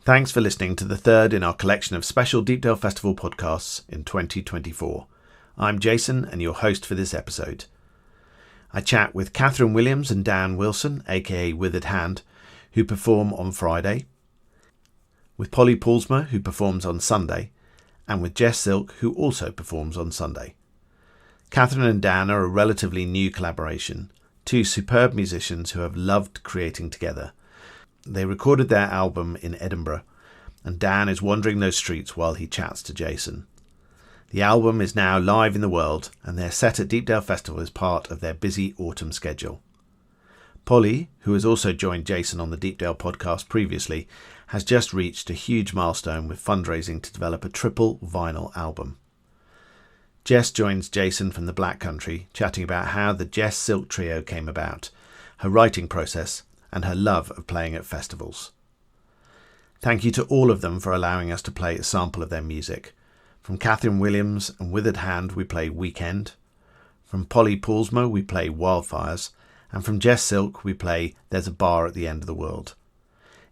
Thanks for listening to the third in our collection of special Deepdale Festival podcasts in 2024. I'm Jason and your host for this episode. I chat with Kathryn Williams and Dan Willson, aka Withered Hand, who perform on Friday, with Paulusma, who performs on Sunday, and with Jess Silk, who also performs on Sunday. Kathryn and Dan are a relatively new collaboration, two superb musicians who have loved creating together. They recorded their album in Edinburgh, and Dan is wandering those streets while he chats to Jason. The album is now live in the world, and they're set at Deepdale Festival as part of their busy autumn schedule. Polly, who has also joined Jason on the Deepdale podcast previously, has just reached a huge milestone with fundraising to develop a triple vinyl album. Jess joins Jason from the Black Country, chatting about how the Jess Silk Trio came about, her writing process, and her love of playing at festivals. Thank you to all of them for allowing us to play a sample of their music. From Kathryn Williams and Withered Hand we play Weekend. From Paulusma we play Wildfires. And from Jess Silk we play There's a Bar at the End of the World.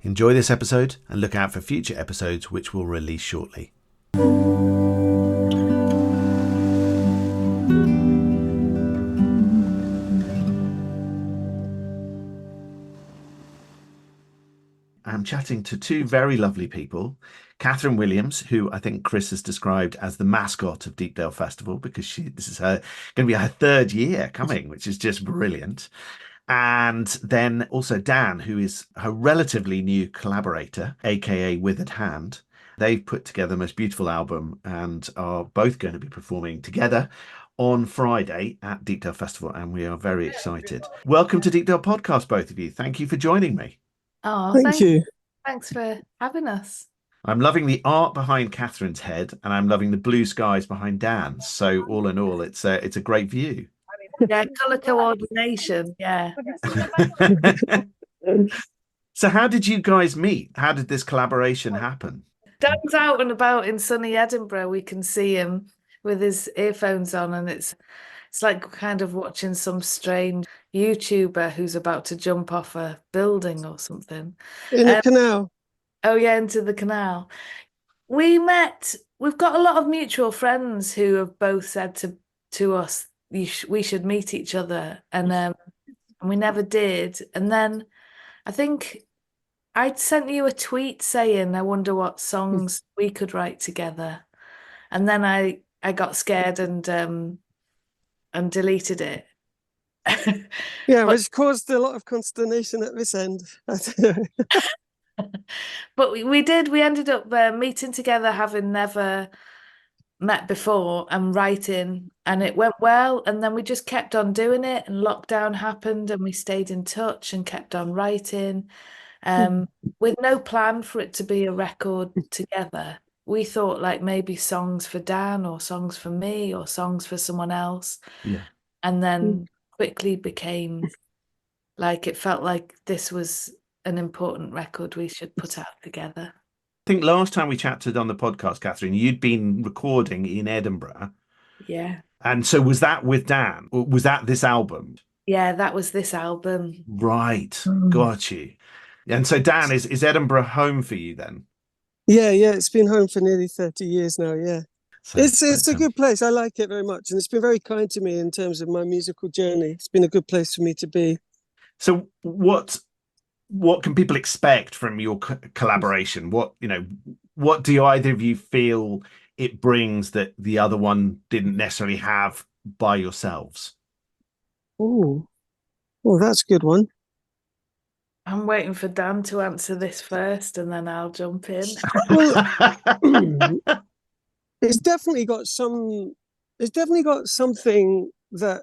Enjoy this episode and look out for future episodes which will release shortly. I'm chatting to two very lovely people. Kathryn Williams, who I think Chris has described as the mascot of Deepdale Festival, because this is going to be her third year coming, which is just brilliant. And then also Dan, who is her relatively new collaborator, aka Withered Hand. They've put together the most beautiful album and are both going to be performing together on Friday at Deepdale Festival, and we are very excited. Welcome to Deepdale Podcast, both of you. Thank you for joining me. Oh, Thank you. Thanks for having us. I'm loving the art behind Kathryn's head, and I'm loving the blue skies behind Dan's. So all in all, it's a great view. Yeah, colour coordination. Yeah. So how did you guys meet? How did this collaboration happen? Dan's out and about in sunny Edinburgh. We can see him with his earphones on, and it's like kind of watching some strange YouTuber who's about to jump off a building or something. In a canal. Oh yeah, into the canal. We met. We've got a lot of mutual friends who have both said to us, we should meet each other, and we never did. And then I think I'd sent you a tweet saying, I wonder what songs we could write together. And then I got scared and deleted it. Yeah, which caused a lot of consternation at this end. But we ended up meeting together, having never met before, and writing, and it went well. And then we just kept on doing it, and lockdown happened, and we stayed in touch and kept on writing, with no plan for it to be a record together. We thought like maybe songs for Dan or songs for me or songs for someone else. Yeah. And then quickly became like, it felt like this was an important record we should put out together. I think last time we chatted on the podcast, Kathryn, you'd been recording in Edinburgh. Yeah. And so was that with Dan? Or was that this album? Yeah, that was this album. Right. Got you. And so Dan, is Edinburgh home for you then? Yeah, it's been home for nearly 30 years now, yeah. So, it's a good place. I like it very much. And it's been very kind to me in terms of my musical journey. It's been a good place for me to be. So what can people expect from your collaboration? What do either of you feel it brings that the other one didn't necessarily have by yourselves? Oh, that's a good one. I'm waiting for Dan to answer this first, and then I'll jump in. Well, it's definitely got something that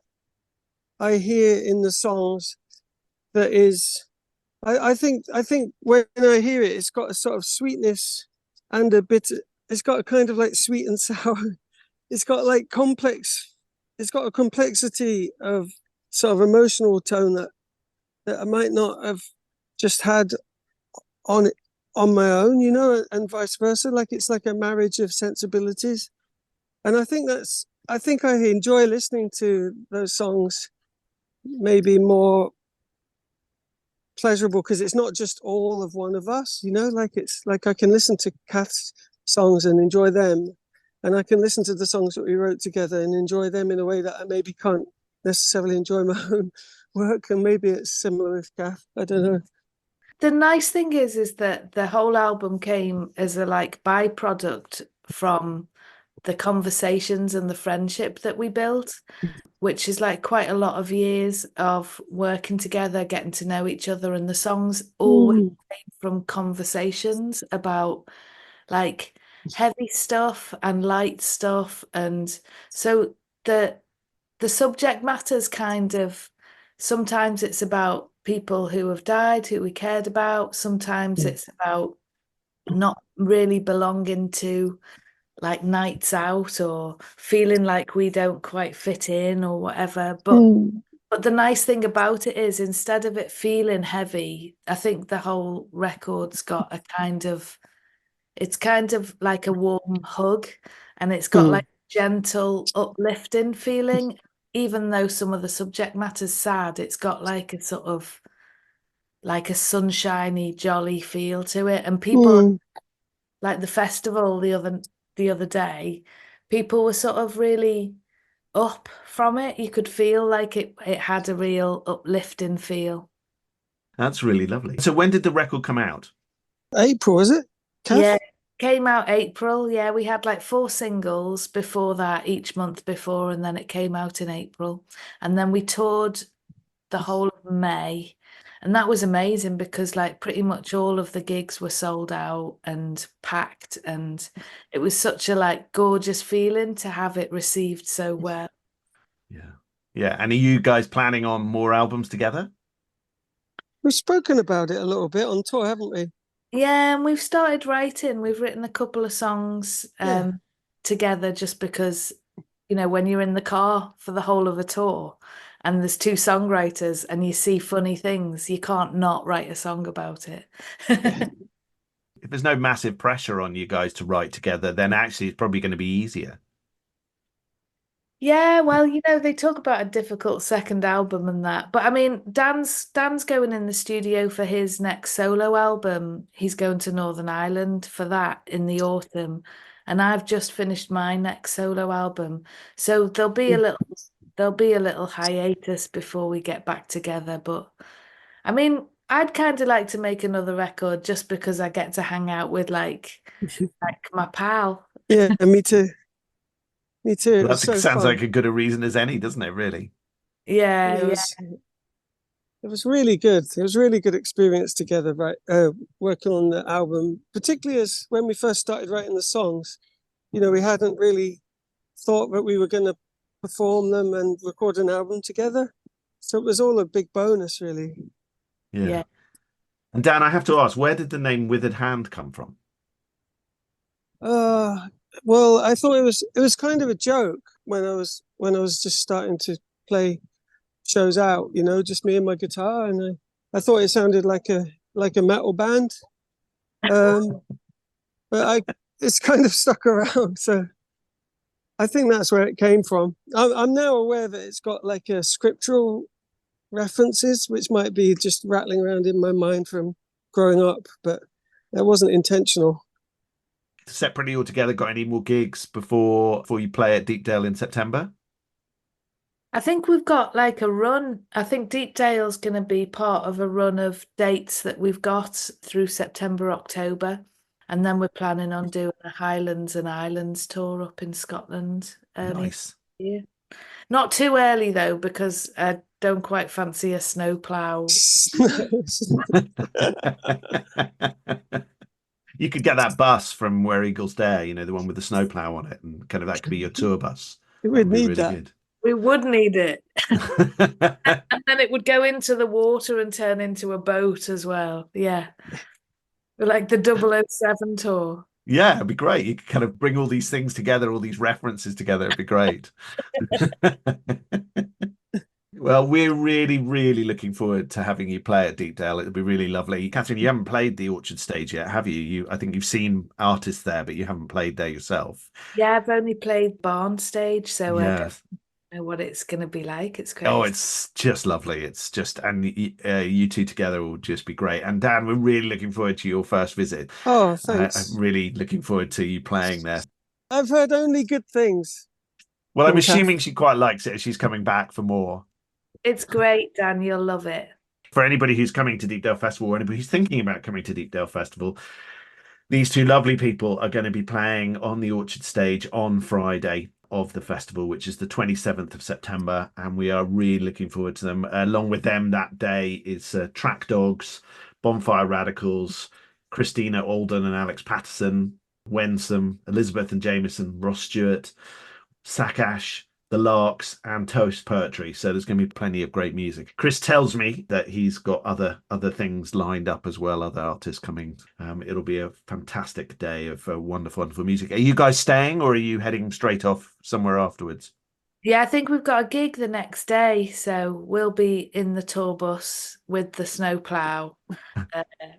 I hear in the songs that is, I think when I hear it, it's got a sort of sweetness and a bit, it's got a kind of like sweet and sour. It's got like it's got a complexity of sort of emotional tone that I might not have just had on my own, and vice versa. Like it's like a marriage of sensibilities. And I think I enjoy listening to those songs maybe more pleasurable because it's not just all of one of us, you know, like it's like I can listen to Kath's songs and enjoy them, and I can listen to the songs that we wrote together and enjoy them in a way that I maybe can't necessarily enjoy my own work. And maybe it's similar with Kath. I don't know. The nice thing is that the whole album came as a like byproduct from the conversations and the friendship that we built, which is like quite a lot of years of working together, getting to know each other, and the songs always came from conversations about like heavy stuff and light stuff. And so the subject matter's kind of, sometimes it's about people who have died, who we cared about. Sometimes it's about not really belonging to like nights out or feeling like we don't quite fit in or whatever. But the nice thing about it is, instead of it feeling heavy, I think the whole record's got a kind of, it's kind of like a warm hug, and it's got like gentle uplifting feeling. Even though some of the subject matter's sad, it's got like a sort of like a sunshiny, jolly feel to it. And people like the festival the other day, people were sort of really up from it. You could feel like it had a real uplifting feel. That's really lovely. So when did the record come out? April, is it? Kath? Yeah, came out April. Yeah, we had like 4 singles before that, each month before, and then it came out in April. And then we toured the whole of May. And that was amazing because like pretty much all of the gigs were sold out and packed, and it was such a like gorgeous feeling to have it received so well. Yeah. Yeah. And are you guys planning on more albums together? We've spoken about it a little bit on tour, haven't we? Yeah, and we've started writing. We've written a couple of songs together, just because, you know, when you're in the car for the whole of a tour and there's 2 songwriters and you see funny things, you can't not write a song about it. If there's no massive pressure on you guys to write together, then actually it's probably going to be easier. Yeah, well, you know, they talk about a difficult second album and that. But I mean, Dan's going in the studio for his next solo album. He's going to Northern Ireland for that in the autumn. And I've just finished my next solo album. So there'll be a little hiatus before we get back together. But I mean, I'd kind of like to make another record just because I get to hang out with like my pal. Yeah, me too. Me too. It was so Sounds fun. like as good a reason as any, doesn't it, really? Yeah, It was really good. It was a really good experience together, right? Working on the album, particularly as when we first started writing the songs, you know, we hadn't really thought that we were going to perform them and record an album together. So it was all a big bonus, really. Yeah. And Dan, I have to ask, where did the name Withered Hand come from? Well, I thought it was kind of a joke when I was just starting to play shows out, you know, just me and my guitar, and I thought it sounded like a metal band. But it's kind of stuck around, so I think that's where it came from. I'm now aware that it's got like a scriptural references, which might be just rattling around in my mind from growing up, but that wasn't intentional. Separately or together, got any more gigs before you play at Deepdale in September? I think we've got like a run. I think Deepdale's going to be part of a run of dates that we've got through September, October. And then we're planning on doing a Highlands and Islands tour up in Scotland. Nice. Yeah. Not too early though, because I don't quite fancy a snowplow. You could get that bus from Where Eagles Dare, you know, the one with the snowplow on it, and kind of that could be your tour bus. We'd need that. Good. We would need it. And then it would go into the water and turn into a boat as well. Yeah. Like the 007 tour. Yeah, it'd be great. You could kind of bring all these things together, all these references together. It'd be great. Well, we're really, really looking forward to having you play at Deepdale. It'll be really lovely. Kathryn, you haven't played the Orchard stage yet, have you? I think you've seen artists there, but you haven't played there yourself. Yeah, I've only played Barn stage, so Yes. know what it's going to be like. It's great. Oh, it's just lovely. It's just, and you two together will just be great. And Dan, we're really looking forward to your first visit. Oh, I'm thanks. really looking forward to you playing there. I've heard only good things. Well, I'm from assuming Kath. she quite likes it. She's coming back for more. It's great, Dan. You'll love it. For anybody who's coming to Deepdale Festival, or anybody who's thinking about coming to Deepdale Festival, these two lovely people are going to be playing on the Orchard stage on Friday of the festival, which is the 27th of September, and we are really looking forward to them. Along with them that day is Track Dogs, Bonfire Radicals, Christina Alden and Alex Patterson, Wensum, Elizabeth and Jameson, Ross Stewart, Sakash, The Larks, and Toast Poetry. So there's going to be plenty of great music. Chris tells me that he's got other things lined up as well, other artists coming. It'll be a fantastic day of wonderful, wonderful music. Are you guys staying, or are you heading straight off somewhere afterwards? Yeah, I think we've got a gig the next day, so we'll be in the tour bus with the snowplow,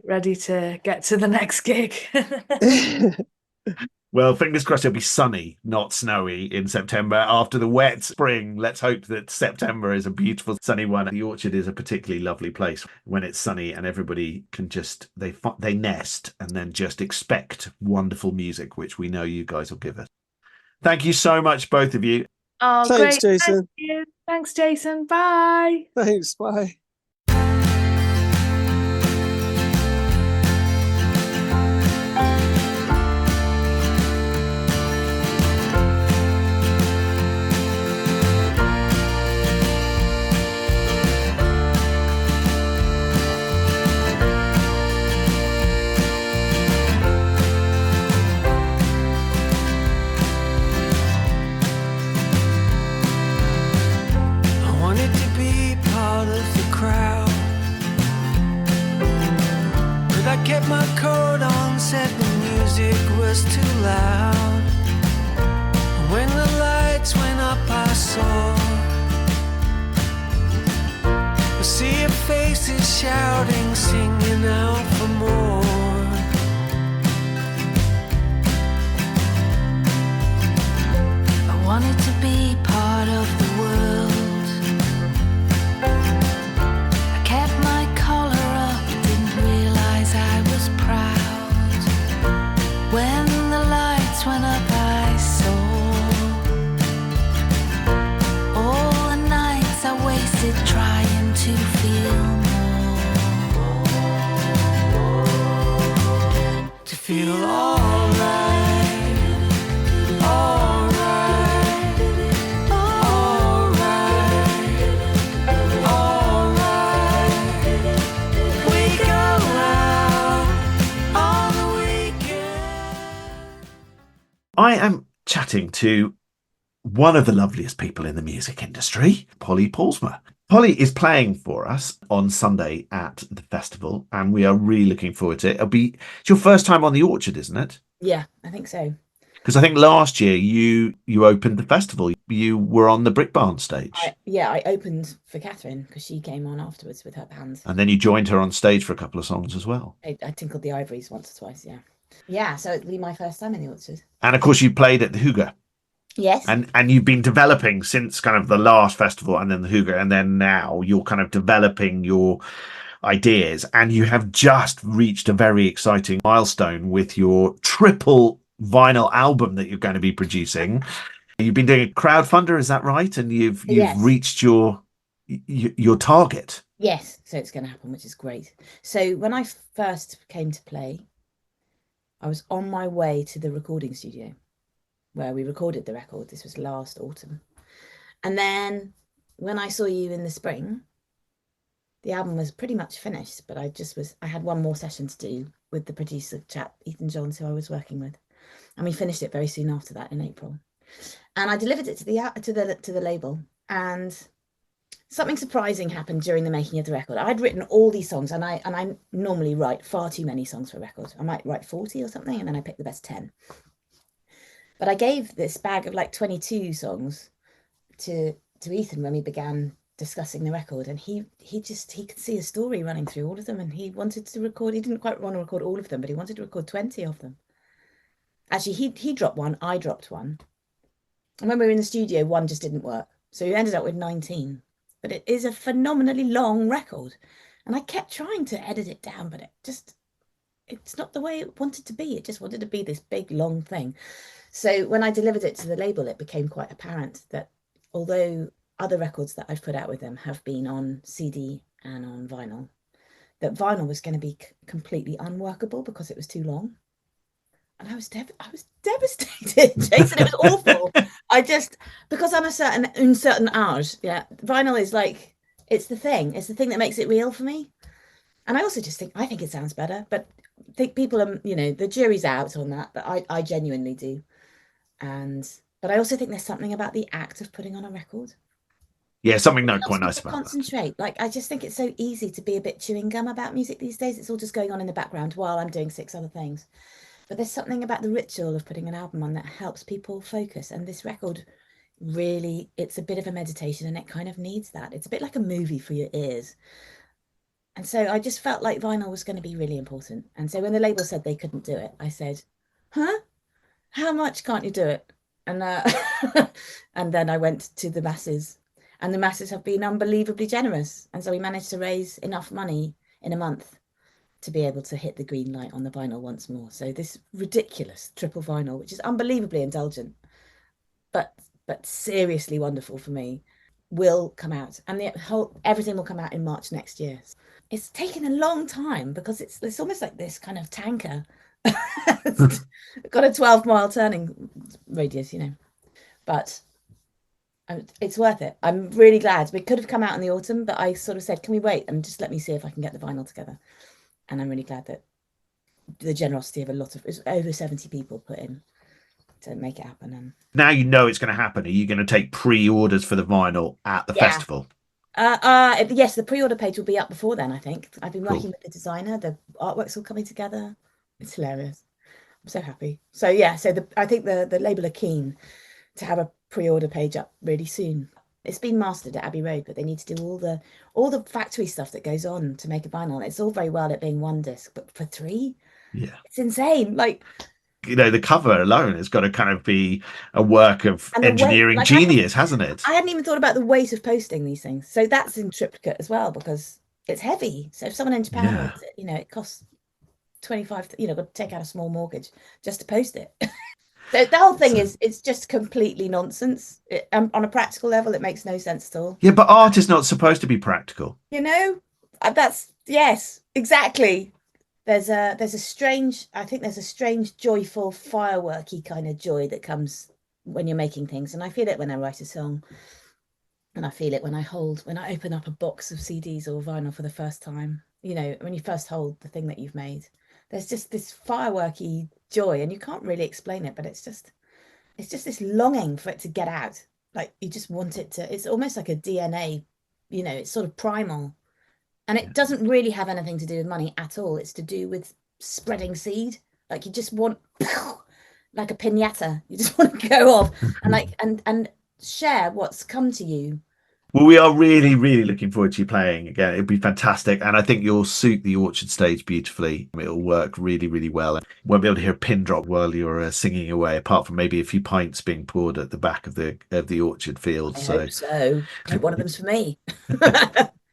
ready to get to the next gig. Well, fingers crossed it'll be sunny, not snowy in September after the wet spring. Let's hope that September is a beautiful sunny one. The Orchard is a particularly lovely place when it's sunny, and everybody can just, they nest and then just expect wonderful music, which we know you guys will give us. Thank you so much, both of you. Oh, Thanks, great. Jason. Thank you. Thanks, Jason. Bye. Thanks. Bye. Kept my coat on, said the music was too loud. And when the lights went up, I saw a sea of faces shouting, singing out for more. I wanted to be part of the world. I kept my collar up, didn't realize I was proud. When the lights went up, I saw all the nights I wasted trying to feel more. To feel alright. I am chatting to one of the loveliest people in the music industry, Paulusma. Polly is playing for us on Sunday at the festival, and we are really looking forward to it. It's your first time on the Orchard, isn't it? Yeah, I think so. Because I think last year you opened the festival. You were on the Brick Barn stage. I opened for Kathryn because she came on afterwards with her band. And then you joined her on stage for a couple of songs as well. I tinkled the ivories once or twice, yeah. Yeah, so it'll be my first time in the Orchard. And of course you played at the Hooger. Yes. And you've been developing since kind of the last festival and then the Hooger, and then now you're kind of developing your ideas, and you have just reached a very exciting milestone with your triple vinyl album that you're going to be producing. You've been doing a crowdfunder, is that right? And you've Yes. reached your target. Yes, so it's going to happen, which is great. So when I first came to play, I was on my way to the recording studio where we recorded the record. This was last autumn. And then when I saw you in the spring, the album was pretty much finished, but I had one more session to do with the producer chap, Ethan Johns, who I was working with. And we finished it very soon after that in April. And I delivered it to the label, and something surprising happened during the making of the record. I'd written all these songs, and I normally write far too many songs for a record. I might write 40 or something, and then I pick the best 10. But I gave this bag of like 22 songs to Ethan when we began discussing the record, and he could see a story running through all of them, and he wanted to record. He didn't quite want to record all of them, but he wanted to record 20 of them. Actually, he dropped one, I dropped one. And when we were in the studio, one just didn't work. So we ended up with 19. But it is a phenomenally long record. And I kept trying to edit it down, but it's not the way it wanted to be. It just wanted to be this big, long thing. So when I delivered it to the label, it became quite apparent that although other records that I've put out with them have been on CD and on vinyl, that vinyl was going to be completely unworkable because it was too long. And I was devastated, Jason. It was awful. Because I'm un certain age, yeah, vinyl is like, it's the thing that makes it real for me. And I also just think it sounds better, but I think people are, the jury's out on that, but I genuinely do. But I also think there's something about the act of putting on a record. Yeah, something quite nice about concentrate. Like, I just think it's so easy to be a bit chewing gum about music these days. It's all just going on in the background while I'm doing 6 other things. But there's something about the ritual of putting an album on that helps people focus. And this record, really, it's a bit of a meditation, and it kind of needs that. It's a bit like a movie for your ears. And so I just felt like vinyl was going to be really important. And so when the label said they couldn't do it, I said, huh? How much can't you do it? And and then I went to the masses, and the masses have been unbelievably generous. And so we managed to raise enough money in a month to be able to hit the green light on the vinyl once more. So this ridiculous triple vinyl, which is unbelievably indulgent, but seriously wonderful for me, will come out, and everything will come out in March next year. It's taken a long time because it's almost like this kind of tanker. It's got a 12-mile turning radius, but it's worth it. I'm really glad. We could have come out in the autumn, but I sort of said, can we wait and just let me see if I can get the vinyl together? And I'm really glad that the generosity of it's over 70 people put in to make it happen. Now it's going to happen. Are you going to take pre-orders for the vinyl at the festival? Yes, the pre-order page will be up before then, I think. I've been working with the designer. The artwork's all coming together. It's hilarious. I'm so happy. So yeah, I think the label are keen to have a pre-order page up really soon. It's been mastered at Abbey Road, but they need to do all the factory stuff that goes on to make a vinyl. It's all very well at being 1 disc, but for 3, it's insane. Like, the cover alone has got to kind of be a work of engineering genius, hasn't it? I hadn't even thought about the weight of posting these things. So that's in triplicate as well, because it's heavy. So if someone in Japan wants it, it costs 25, got to take out a small mortgage just to post it. So the whole thing it's just completely nonsense. On a practical level, it makes no sense at all. Yeah, but art is not supposed to be practical. Yes, exactly. There's a strange joyful fireworky kind of joy that comes when you're making things, and I feel it when I write a song, and I feel it when I open up a box of CDs or vinyl for the first time. When you first hold the thing that you've made, there's just this fireworky joy, and you can't really explain it, but it's just this longing for it to get out. Like, you just want it to. It's almost like a DNA, it's sort of primal. And it doesn't really have anything to do with money at all. It's to do with spreading seed. Like, you just want, like a piñata, you just want to go off and share what's come to you. Well, we are really, really looking forward to you playing again. It'll be fantastic. And I think you'll suit the Orchard stage beautifully. It'll work really, really well. Won't be able to hear a pin drop while you're singing away, apart from maybe a few pints being poured at the back of the Orchard field. I hope so. I hope one of them's for me.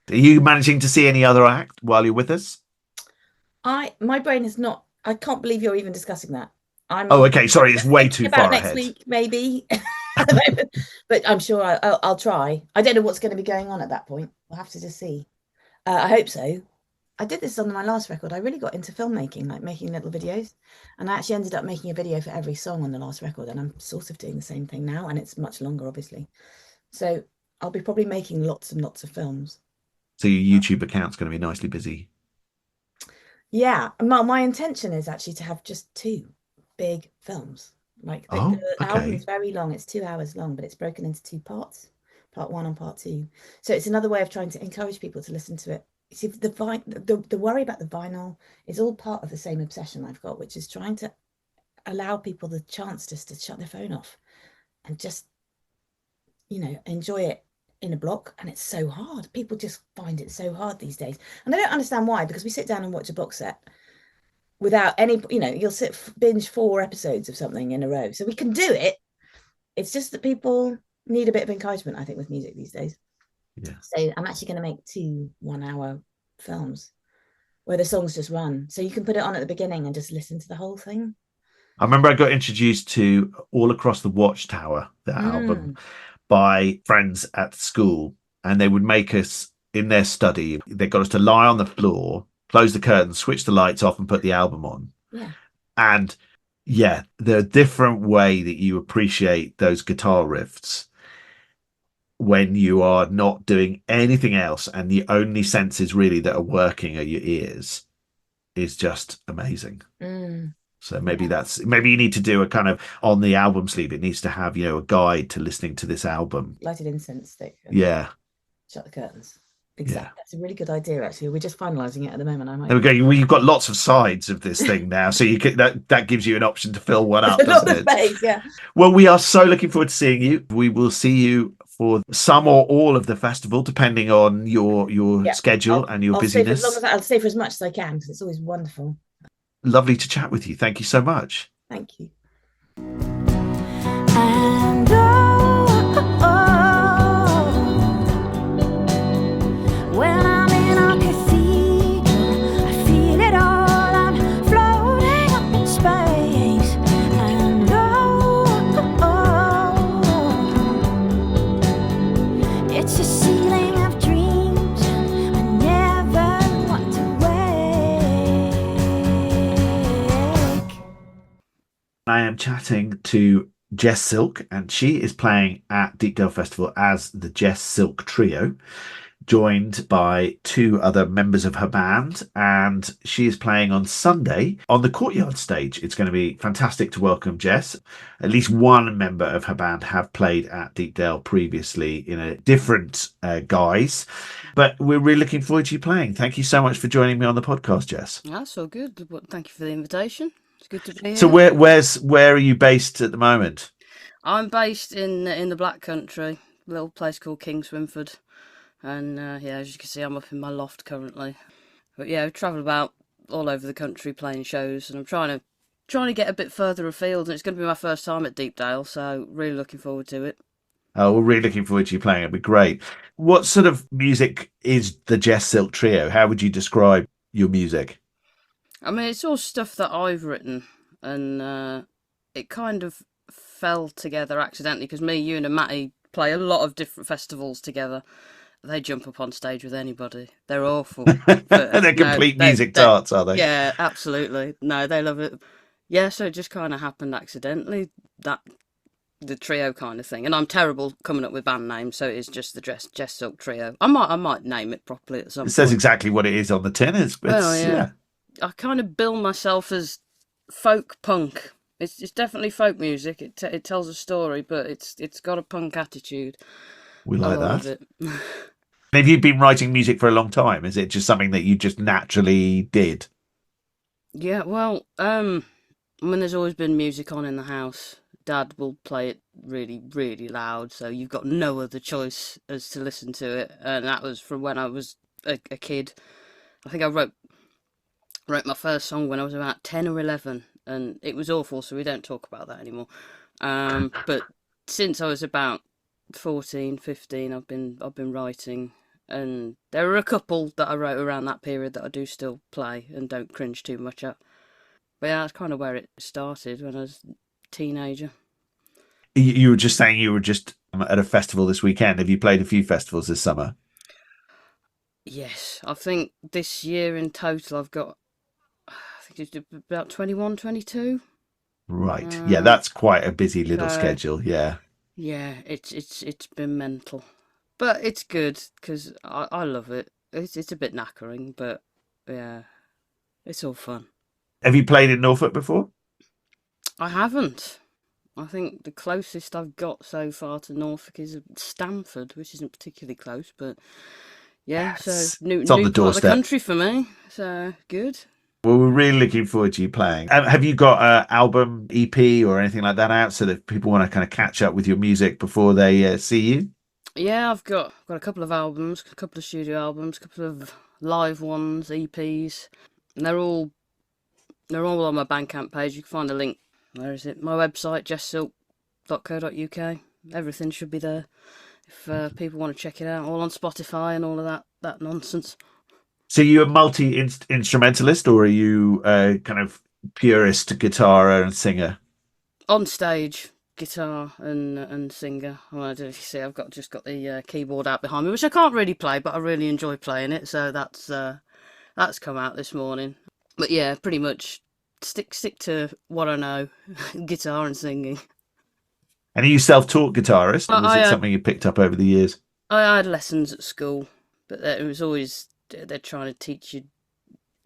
Are you managing to see any other act while you're with us? My brain is not. I can't believe you're even discussing that. Okay. Sorry, it's way too far next ahead. Week, maybe. But I'm sure I'll try. I don't know what's going to be going on at that point. We'll have to just see. I hope so. I did this on my last record. I really got into filmmaking, like making little videos, and I actually ended up making a video for every song on the last record. And I'm sort of doing the same thing now, and it's much longer, obviously. So I'll be probably making lots and lots of films. So your YouTube account's going to be nicely busy. Yeah, my intention is actually to have just 2 big films. Like the album is very long; it's 2 hours long, but it's broken into 2 parts, part 1 and part 2. So it's another way of trying to encourage people to listen to it. You see, the worry about the vinyl is all part of the same obsession I've got, which is trying to allow people the chance just to shut their phone off and just, enjoy it in a block. And it's so hard. People just find it so hard these days, and I don't understand why, because we sit down and watch a box set without any, you'll binge 4 episodes of something in a row, so we can do it. It's just that people need a bit of encouragement, I think, with music these days. Yeah. So I'm actually going to make 2 1-hour films where the songs just run. So you can put it on at the beginning and just listen to the whole thing. I remember I got introduced to All Across the Watchtower, that album, by friends at school, and they would make us in their study. They got us to lie on the floor, close the curtains, switch the lights off, and put the album on. Yeah. And yeah, the different way that you appreciate those guitar riffs when you are not doing anything else, and the only senses really that are working are your ears, is just amazing. So maybe maybe you need to do a kind of, on the album sleeve, it needs to have, a guide to listening to this album. Lighted incense stick. Yeah. Shut the curtains. Exactly. That's a really good idea, actually. We're just finalising it at the moment. There we go. Well, you've got lots of sides of this thing now, so you can, that gives you an option to fill one up, doesn't it? Space, yeah. Well, we are so looking forward to seeing you. We will see you for some or all of the festival, depending on your schedule and your busyness. I'll stay for as much as I can, because it's always wonderful. Lovely to chat with you. Thank you so much. Thank you. And when I'm in a cathedral, I feel it all. I'm floating up in space. And it's a ceiling of dreams. I never want to wake. I am chatting to Jess Silk, and she is playing at Deepdale Festival as the Jess Silk Trio, joined by 2 other members of her band, and she is playing on Sunday on the Courtyard stage. It's going to be fantastic to welcome Jess. At least one member of her band have played at Deepdale previously in a different guise, but we're really looking forward to you playing. Thank you so much for joining me on the podcast, Jess. That's all good. Well, thank you for the invitation. It's good to be here. So where are you based at the moment? I'm based in the Black Country, a little place called Kingswinford. And as you can see, I'm up in my loft currently. But yeah, I travel about all over the country playing shows, and I'm trying to get a bit further afield. And it's going to be my first time at Deepdale, so really looking forward to it. Oh, we're really looking forward to you playing. It'll be great. What sort of music is the Jess Silk Trio? How would you describe your music? I mean, it's all stuff that I've written, and it kind of fell together accidentally because me, you, and Matty play a lot of different festivals together. They jump up on stage with anybody. They're awful. They're complete music tarts, are they? Yeah, absolutely. No, they love it. Yeah, so it just kind of happened accidentally, the trio kind of thing. And I'm terrible coming up with band names, so it's just the Jess Silk Trio. I might name it properly at some point. It says exactly what it is on the tin. Yeah. I kind of bill myself as folk punk. It's definitely folk music. It tells a story, but it's got a punk attitude. We like that. Have you been writing music for a long time? Is it just something that you just naturally did? Yeah, well, I mean, there's always been music on in the house. Dad will play it really, really loud, so you've got no other choice as to listen to it. And that was from when I was a kid. I think I wrote my first song when I was about 10 or 11, and it was awful, so we don't talk about that anymore. But since I was about 14, 15, I've been writing, and there are a couple that I wrote around that period that I do still play and don't cringe too much at. But yeah, that's kind of where it started when I was a teenager. You were just saying you were just at a festival this weekend. Have you played a few festivals this summer? Yes, I think this year in total I've got, I think it's about 21, 22. Right. Yeah, that's quite a busy little schedule. Yeah. Yeah, it's been mental, but it's good because I love it. It's a bit knackering, but yeah, it's all fun. Have you played in Norfolk before? I haven't. I think the closest I've got so far to Norfolk is Stamford, which isn't particularly close, but yeah, so new it's on the part doorstep. of the country for me, so good. Well, we're really looking forward to you playing. Have you got an album, EP, or anything like that out so that people want to kind of catch up with your music before they see you? Yeah, I've got a couple of albums, a couple of studio albums, a couple of live ones, EPs, and they're all on my Bandcamp page. You can find a link. Where is it? My website, jesssilk.co.uk. everything should be there if people want to check it out, all on Spotify and all of that nonsense. So you a multi-instrumentalist, or are you kind of purist guitar and singer? On stage, guitar and singer. Well, I don't know if you see, I've just got the keyboard out behind me, which I can't really play, but I really enjoy playing it. So that's come out this morning. But yeah, pretty much stick to what I know, guitar and singing. And are you self-taught guitarist, or was it something you picked up over the years? I had lessons at school, but it was always they're trying to teach you,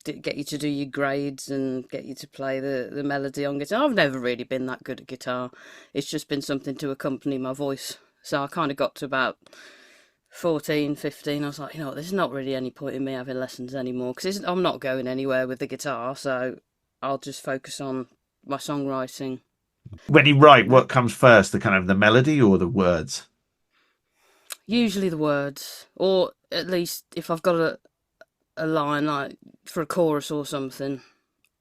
get you to do your grades and get you to play the melody on guitar. I've never really been that good at guitar. It's just been something to accompany my voice. So I kind of got to about 14, 15. I was like, there's not really any point in me having lessons anymore, because I'm not going anywhere with the guitar, so I'll just focus on my songwriting. When you write, what comes first, the melody or the words? Usually the words, or at least if I've got a line like for a chorus or something,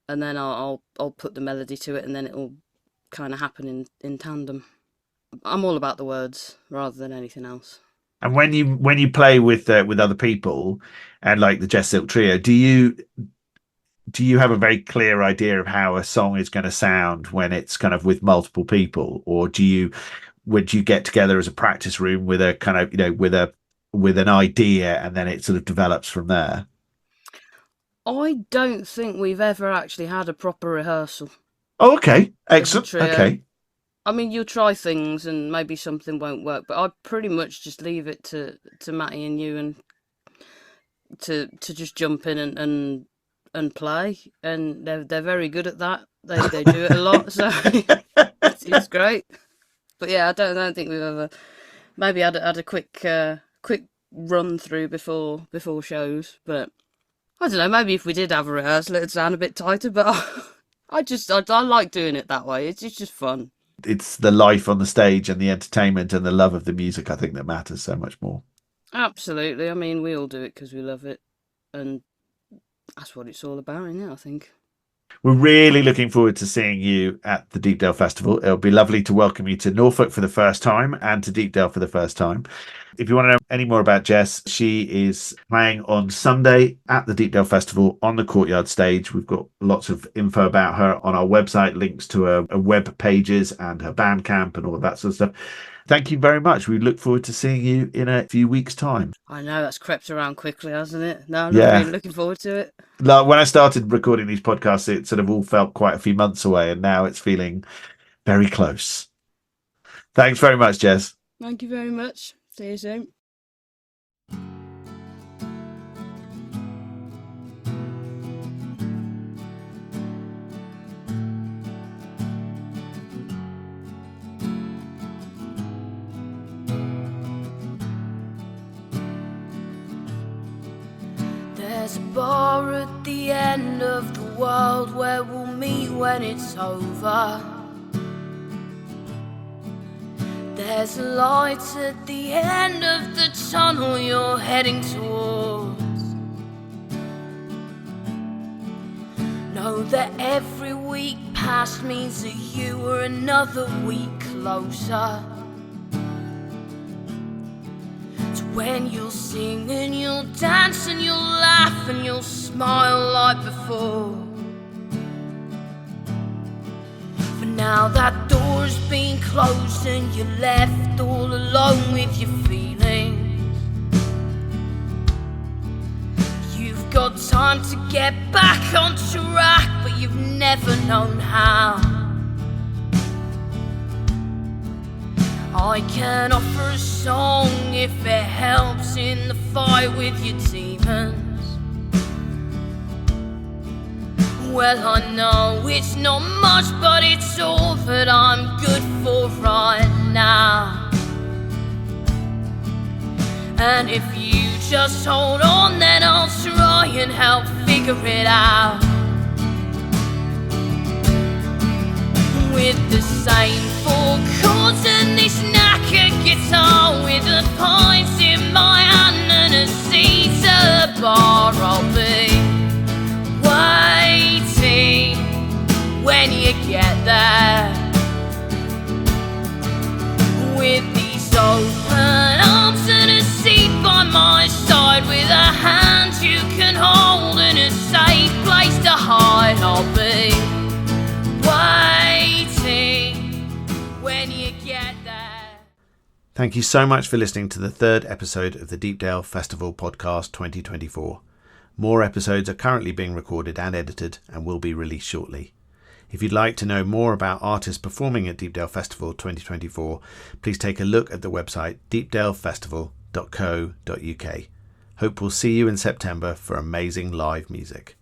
and then I'll put the melody to it, and then it'll kind of happen in tandem. I'm all about the words rather than anything else. And when you play with other people, and like the Jess Silk Trio, do you have a very clear idea of how a song is going to sound when it's kind of with multiple people, or would you get together as a practice room with a kind of with an idea, and then it sort of develops from there? I don't think we've ever actually had a proper rehearsal. Oh, okay. Excellent. Okay. I mean, you'll try things and maybe something won't work, but I pretty much just leave it to Matty and you and to just jump in and play, and they're very good at that. They do it a lot, so it's great. But yeah, I don't think we've ever maybe had a quick run through before shows, but I don't know, maybe if we did have a rehearsal it'd sound a bit tighter, but I like doing it that way. It's just fun. It's the life on the stage and the entertainment and the love of the music, I think, that matters so much more. Absolutely. I mean, we all do it because we love it, and that's what it's all about, isn't it, I think. We're really looking forward to seeing you at the Deepdale Festival. It'll be lovely to welcome you to Norfolk for the first time and to Deepdale for the first time. If you want to know any more about Jess, she is playing on Sunday at the Deepdale Festival on the Courtyard stage. We've got lots of info about her on our website, links to her web pages and her Bandcamp and all of that sort of stuff. Thank you very much. We look forward to seeing you in a few weeks' time. I know, that's crept around quickly, hasn't it? No, I'm really looking forward to it. Like, when I started recording these podcasts, it sort of all felt quite a few months away, and now it's feeling very close. Thanks very much, Jess. Thank you very much. See you soon. There's a bar at the end of the world where we'll meet when it's over. There's a light at the end of the tunnel you're heading towards. Know that every week past means that you are another week closer to when you'll sing and you'll dance and you'll laugh and you'll smile like before. For now that door's been closed and you're left all alone with your feelings. You've got time to get back on track, but you've never known how. I can offer a song if it helps in the fight with your demons. Well, I know it's not much, but it's all that I'm good for right now. And if you just hold on, then I'll try and help figure it out. With the same four chords and this knackered guitar, with the pints in my hand and a seat at the bar, I'll be waiting when you get there. With the Thank you so much for listening to the third episode of the Deepdale Festival Podcast 2024. More episodes are currently being recorded and edited and will be released shortly. If you'd like to know more about artists performing at Deepdale Festival 2024, please take a look at the website deepdalefestival.co.uk. Hope we'll see you in September for amazing live music.